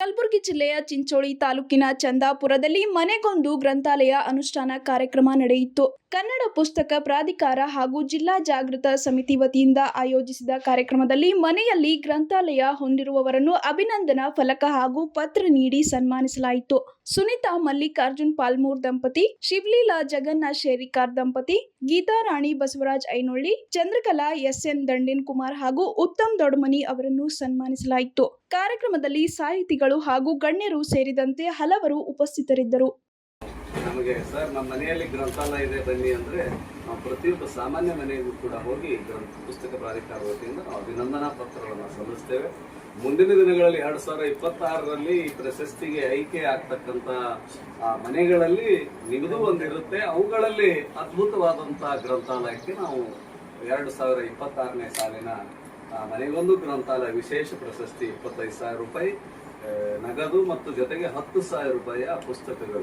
ಕಲಬುರಗಿ ಜಿಲ್ಲೆಯ ಚಿಂಚೋಳಿ ತಾಲೂಕಿನ ಚಂದಾಪುರದಲ್ಲಿ ಮನೆಗೊಂದು ಗ್ರಂಥಾಲಯ ಅನುಷ್ಠಾನ ಕಾರ್ಯಕ್ರಮ ನಡೆಯಿತು. ಕನ್ನಡ ಪುಸ್ತಕ ಪ್ರಾಧಿಕಾರ ಹಾಗೂ ಜಿಲ್ಲಾ ಜಾಗೃತ ಸಮಿತಿ ವತಿಯಿಂದ ಆಯೋಜಿಸಿದ ಕಾರ್ಯಕ್ರಮದಲ್ಲಿ ಮನೆಯಲ್ಲಿ ಗ್ರಂಥಾಲಯ ಹೊಂದಿರುವವರನ್ನು ಅಭಿನಂದನಾ ಫಲಕ ಹಾಗೂ ಪತ್ರ ನೀಡಿ ಸನ್ಮಾನಿಸಲಾಯಿತು. ಸುನಿತಾ ಮಲ್ಲಿಕಾರ್ಜುನ್ ಪಾಲ್ಮೂರ್ ದಂಪತಿ, ಶಿವಲೀಲಾ ಜಗನ್ನಾಥ್ ಶೇರಿಕಾರ್ ದಂಪತಿ, ಗೀತಾರಾಣಿ ಬಸವರಾಜ್ ಐನೊಳ್ಳಿ, ಚಂದ್ರಕಲಾ ಎಸ್ಎನ್ ದಂಡಿನ್ ಕುಮಾರ್ ಹಾಗೂ ಉತ್ತಮ್ ದೊಡ್ಡಮನಿ ಅವರನ್ನು ಸನ್ಮಾನಿಸಲಾಯಿತು. ಕಾರ್ಯಕ್ರಮದಲ್ಲಿ ಸಾಹಿತಿಗಳು ಹಾಗೂ ಗಣ್ಯರು ಸೇರಿದಂತೆ ಹಲವರು ಉಪಸ್ಥಿತರಿದ್ದರು. ನಮಗೆ ಸರ್, ನಮ್ಮ ಮನೆಯಲ್ಲಿ ಗ್ರಂಥಾಲಯ ಇದೆ ಬನ್ನಿ ಅಂದರೆ ನಾವು ಪ್ರತಿಯೊಬ್ಬ ಸಾಮಾನ್ಯ ಮನೆಗೂ ಕೂಡ ಹೋಗಿ ಪುಸ್ತಕ ಪ್ರಾಧಿಕಾರ ವತಿಯಿಂದ ನಾವು ಅಭಿನಂದನಾ ಪತ್ರವನ್ನು ಸಲ್ಲಿಸ್ತೇವೆ. ಮುಂದಿನ ದಿನಗಳಲ್ಲಿ 2026ರಲ್ಲಿ ಈ ಪ್ರಶಸ್ತಿಗೆ ಆಯ್ಕೆ ಆಗ್ತಕ್ಕಂಥ ಮನೆಗಳಲ್ಲಿ ನಿಮ್ಮದು ಒಂದಿರುತ್ತೆ. ಅವುಗಳಲ್ಲಿ ಅದ್ಭುತವಾದಂತಹ ಗ್ರಂಥಾಲಯಕ್ಕೆ ನಾವು 2026ನೇ ಸಾಲಿನ ಮನೆಗೊಂದು ಗ್ರಂಥಾಲಯ ವಿಶೇಷ ಪ್ರಶಸ್ತಿ 25,000 ರೂಪಾಯಿ ನಗದು ಮತ್ತು ಜೊತೆಗೆ 10,000 ರೂಪಾಯಿಯ ಪುಸ್ತಕಗಳು